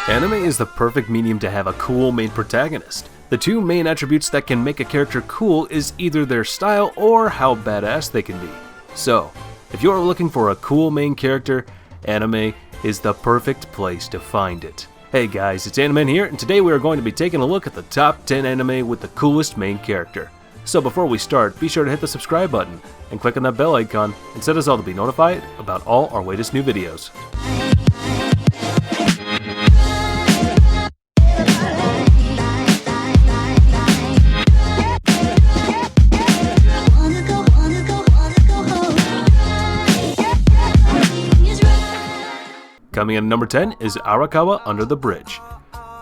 Anime is the perfect medium to have a cool main protagonist. The two main attributes that can make a character cool is either their style or how badass they can be. So, if you're looking for a cool main character, anime is the perfect place to find it. Hey guys, it's Animan here, and today we are going to be taking a look at the top 10 anime with the coolest main character. So before we start, be sure to hit the subscribe button and click on that bell icon and set us all to be notified about all our latest new videos. Coming in at number 10 is Arakawa Under the Bridge.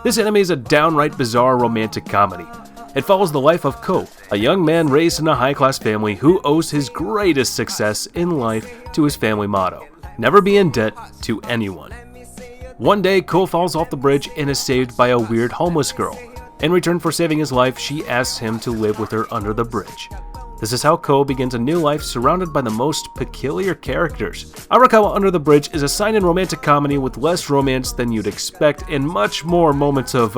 This anime is a downright bizarre romantic comedy. It follows the life of Ko, a young man raised in a high-class family who owes his greatest success in life to his family motto, never be in debt to anyone. One day, Ko falls off the bridge and is saved by a weird homeless girl. In return for saving his life, she asks him to live with her under the bridge. This is how Ko begins a new life surrounded by the most peculiar characters. Arakawa Under the Bridge is a seinen romantic comedy with less romance than you'd expect and much more moments of,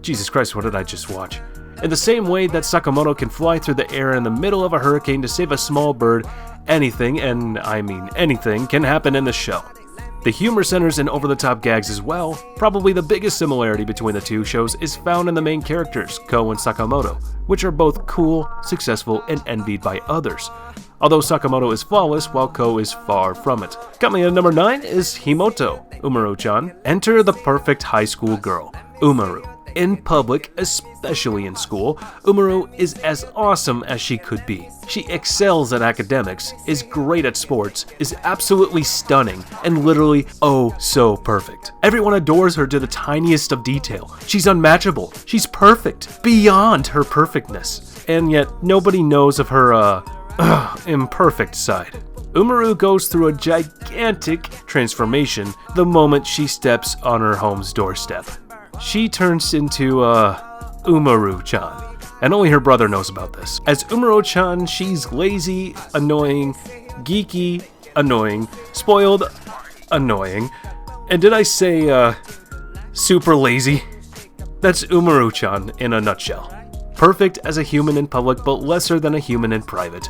Jesus Christ, what did I just watch? In the same way that Sakamoto can fly through the air in the middle of a hurricane to save a small bird, anything, and I mean anything, can happen in the show. The humor centers in over-the-top gags as well. Probably the biggest similarity between the two shows is found in the main characters, Ko and Sakamoto, which are both cool, successful, and envied by others. Although Sakamoto is flawless, while Ko is far from it. Coming in at number 9 is Himoto, Umaru-chan. Enter the perfect high school girl, Umaru. In public, especially in school, Umaru is as awesome as she could be. She excels at academics, is great at sports, is absolutely stunning, and literally oh so perfect. Everyone adores her to the tiniest of detail. She's unmatchable. She's perfect, beyond her perfectness. And yet, nobody knows of her, imperfect side. Umaru goes through a gigantic transformation the moment she steps on her home's doorstep. She turns into, Umaru-chan, and only her brother knows about this. As Umaru-chan, she's lazy, annoying, geeky, annoying, spoiled, annoying, and did I say, super lazy? That's Umaru-chan in a nutshell. Perfect as a human in public, but lesser than a human in private,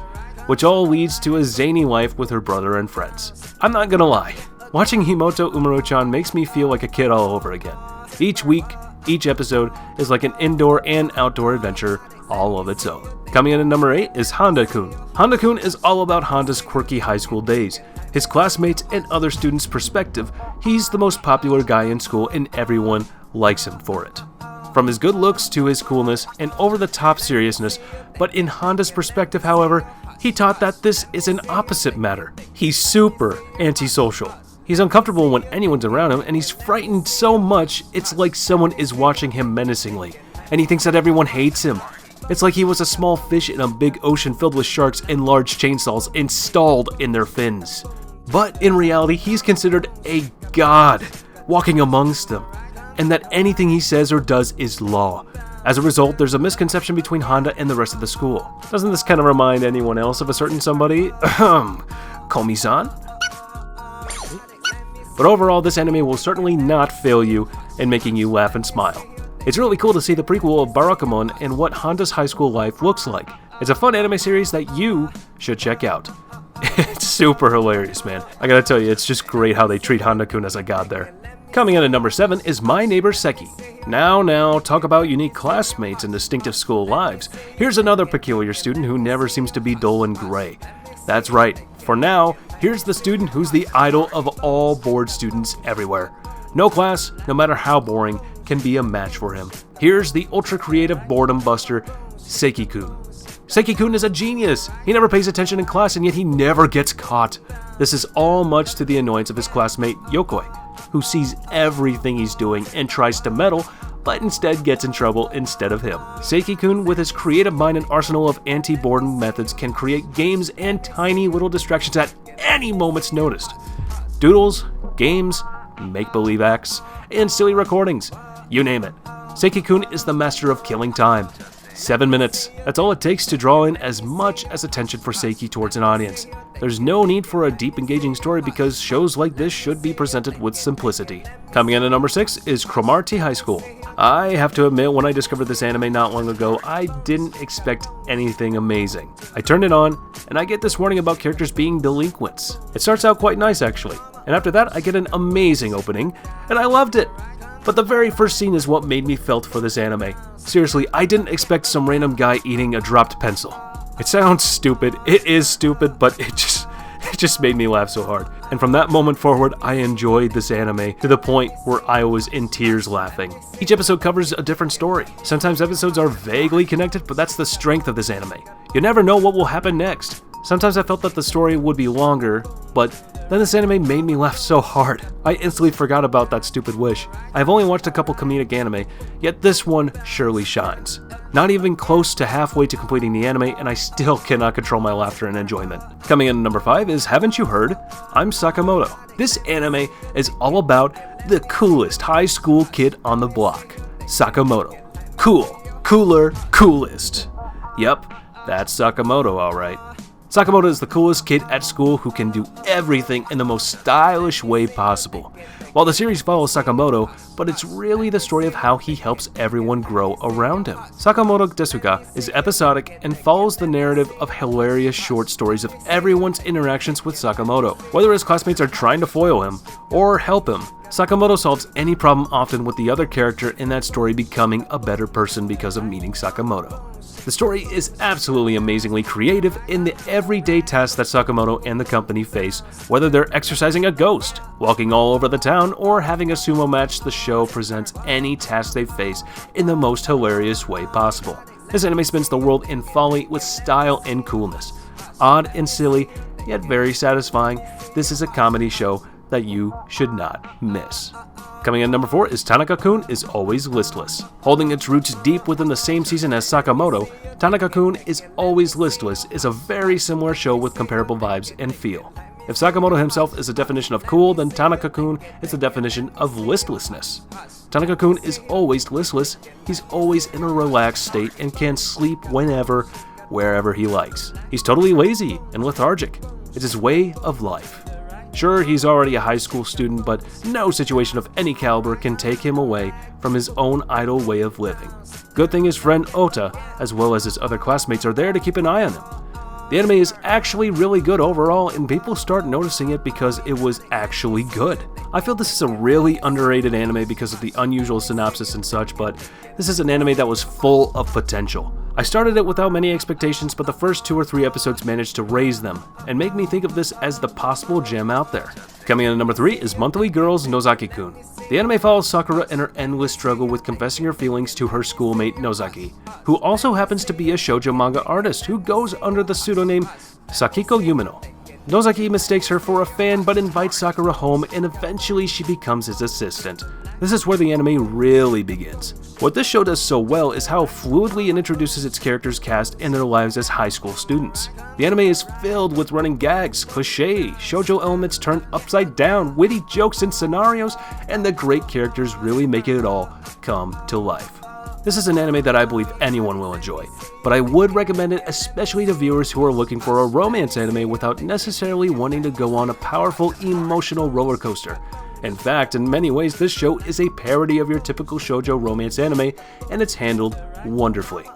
which all leads to a zany life with her brother and friends. I'm not gonna lie, watching Himoto Umaru-chan makes me feel like a kid all over again. Each week, each episode is like an indoor and outdoor adventure all of its own. Coming in at number 8 is Honda-kun. Honda-kun is all about Honda's quirky high school days. His classmates and other students' perspective, he's the most popular guy in school and everyone likes him for it. From his good looks to his coolness and over-the-top seriousness, but in Honda's perspective, however, he taught that this is an opposite matter. He's super antisocial. He's uncomfortable when anyone's around him, and he's frightened so much it's like someone is watching him menacingly, and he thinks that everyone hates him. It's like he was a small fish in a big ocean filled with sharks and large chainsaws installed in their fins. But in reality, he's considered a god walking amongst them, and that anything he says or does is law. As a result, there's a misconception between Honda and the rest of the school. Doesn't this kind of remind anyone else of a certain somebody? Komi-san? But overall, this anime will certainly not fail you in making you laugh and smile. It's really cool to see the prequel of Barakamon and what Honda's high school life looks like. It's a fun anime series that you should check out. It's super hilarious, man. I gotta tell you, it's just great how they treat Honda-kun as a god there. Coming in at number 7 is My Neighbor Seki. Now, talk about unique classmates and distinctive school lives. Here's another peculiar student who never seems to be dull and gray. That's right, for now, here's the student who's the idol of all bored students everywhere. No class, no matter how boring, can be a match for him. Here's the ultra-creative boredom buster, Seki-kun. Seki-kun is a genius! He never pays attention in class and yet he never gets caught. This is all much to the annoyance of his classmate, Yokoi, who sees everything he's doing and tries to meddle, but instead gets in trouble instead of him. Seki-kun, with his creative mind and arsenal of anti-boredom methods, can create games and tiny little distractions at any moment's notice. Doodles, games, make-believe acts, and silly recordings. You name it. Seki-kun is the master of killing time. 7 minutes. That's all it takes to draw in as much as attention for Seiki towards an audience. There's no need for a deep engaging story because shows like this should be presented with simplicity. Coming in at number 6 is Cromartie High School. I have to admit, when I discovered this anime not long ago, I didn't expect anything amazing. I turned it on, and I get this warning about characters being delinquents. It starts out quite nice actually, and after that I get an amazing opening, and I loved it. But the very first scene is what made me felt for this anime. Seriously, I didn't expect some random guy eating a dropped pencil. It sounds stupid, it is stupid, but it just made me laugh so hard. And from that moment forward, I enjoyed this anime to the point where I was in tears laughing. Each episode covers a different story. Sometimes episodes are vaguely connected, but that's the strength of this anime. You never know what will happen next. Sometimes I felt that the story would be longer, but then this anime made me laugh so hard. I instantly forgot about that stupid wish. I've only watched a couple comedic anime, yet this one surely shines. Not even close to halfway to completing the anime, and I still cannot control my laughter and enjoyment. Coming in at number 5 is Haven't You Heard? I'm Sakamoto. This anime is all about the coolest high school kid on the block, Sakamoto. Cool, cooler, coolest. Yep, that's Sakamoto alright. Sakamoto is the coolest kid at school who can do everything in the most stylish way possible. While the series follows Sakamoto, but it's really the story of how he helps everyone grow around him. Sakamoto Desuga is episodic and follows the narrative of hilarious short stories of everyone's interactions with Sakamoto. Whether his classmates are trying to foil him or help him, Sakamoto solves any problem, often with the other character in that story becoming a better person because of meeting Sakamoto. The story is absolutely amazingly creative in the everyday tasks that Sakamoto and the company face, whether they're exercising a ghost, walking all over the town, or having a sumo match. The show presents any task they face in the most hilarious way possible. This anime spins the world in folly with style and coolness. Odd and silly, yet very satisfying, this is a comedy show that you should not miss. Coming in number 4 is Tanaka-kun is Always Listless. Holding its roots deep within the same season as Sakamoto, Tanaka-kun is Always Listless is a very similar show with comparable vibes and feel. If Sakamoto himself is a definition of cool, then Tanaka-kun is the definition of listlessness. Tanaka-kun is always listless, he's always in a relaxed state and can sleep whenever, wherever he likes. He's totally lazy and lethargic. It's his way of life. Sure, he's already a high school student, but no situation of any caliber can take him away from his own idle way of living. Good thing his friend Ota, as well as his other classmates, are there to keep an eye on him. The anime is actually really good overall, and people start noticing it because it was actually good. I feel this is a really underrated anime because of the unusual synopsis and such, but this is an anime that was full of potential. I started it without many expectations, but the first 2 or 3 episodes managed to raise them and make me think of this as the possible gem out there. Coming in at number 3 is Monthly Girls Nozaki-kun. The anime follows Sakura in her endless struggle with confessing her feelings to her schoolmate Nozaki, who also happens to be a shoujo manga artist who goes under the pseudonym Sakiko Yumino. Nozaki mistakes her for a fan but invites Sakura home, and eventually she becomes his assistant. This is where the anime really begins. What this show does so well is how fluidly it introduces its characters cast and their lives as high school students. The anime is filled with running gags, cliché, shoujo elements turned upside down, witty jokes and scenarios, and the great characters really make it all come to life. This is an anime that I believe anyone will enjoy, but I would recommend it especially to viewers who are looking for a romance anime without necessarily wanting to go on a powerful emotional roller coaster. In fact, in many ways, this show is a parody of your typical shoujo romance anime, and it's handled wonderfully.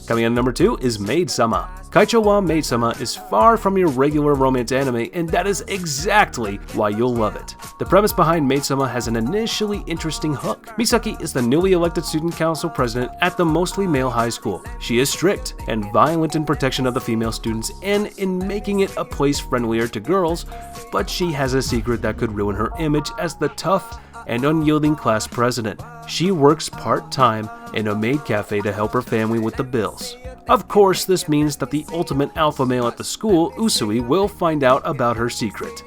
Coming in at number 2 is Maid-sama. Kaicho wa Maid-sama is far from your regular romance anime, and that is exactly why you'll love it. The premise behind Maid-sama has an initially interesting hook. Misaki is the newly elected student council president at the mostly male high school. She is strict and violent in protection of the female students and in making it a place friendlier to girls, but she has a secret that could ruin her image as the tough and unyielding class president. She works part-time in a maid cafe to help her family with the bills. Of course, this means that the ultimate alpha male at the school, Usui, will find out about her secret.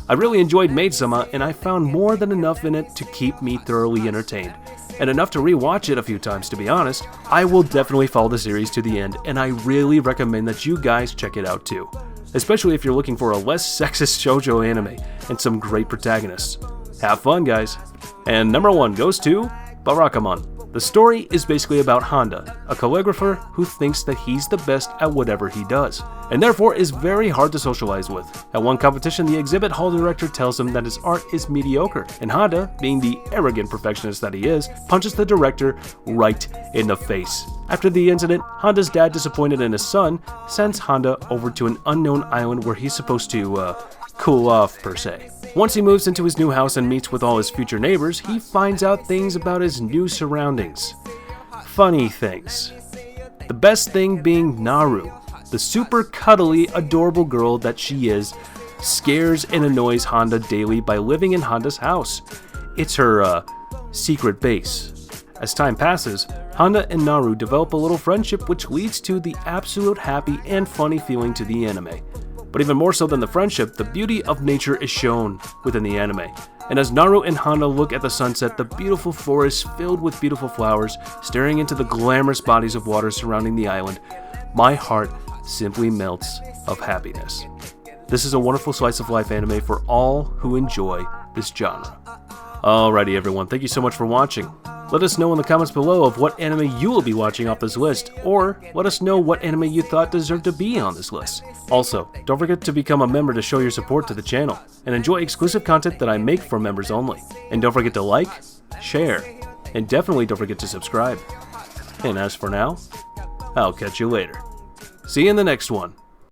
I really enjoyed Maid-sama, and I found more than enough in it to keep me thoroughly entertained, and enough to rewatch it a few times, to be honest. I will definitely follow the series to the end, and I really recommend that you guys check it out too, especially if you're looking for a less sexist shoujo anime and some great protagonists. Have fun, guys. And number 1 goes to Barakamon. The story is basically about Honda, a calligrapher who thinks that he's the best at whatever he does, and therefore is very hard to socialize with. At one competition, the exhibit hall director tells him that his art is mediocre, and Honda, being the arrogant perfectionist that he is, punches the director right in the face. After the incident, Honda's dad, disappointed in his son, sends Honda over to an unknown island where he's supposed to, cool off, per se. Once he moves into his new house and meets with all his future neighbors, he finds out things about his new surroundings. Funny things. The best thing being Naru, the super cuddly, adorable girl that she is, scares and annoys Honda daily by living in Honda's house. It's her, secret base. As time passes, Honda and Naru develop a little friendship which leads to the absolute happy and funny feeling to the anime. But even more so than the friendship, the beauty of nature is shown within the anime. And as Naru and Honda look at the sunset, the beautiful forest filled with beautiful flowers, staring into the glamorous bodies of water surrounding the island, my heart simply melts of happiness. This is a wonderful slice of life anime for all who enjoy this genre. Alrighty everyone, thank you so much for watching. Let us know in the comments below of what anime you will be watching off this list, or let us know what anime you thought deserved to be on this list. Also, don't forget to become a member to show your support to the channel, and enjoy exclusive content that I make for members only. And don't forget to like, share, and definitely don't forget to subscribe. And as for now, I'll catch you later. See you in the next one.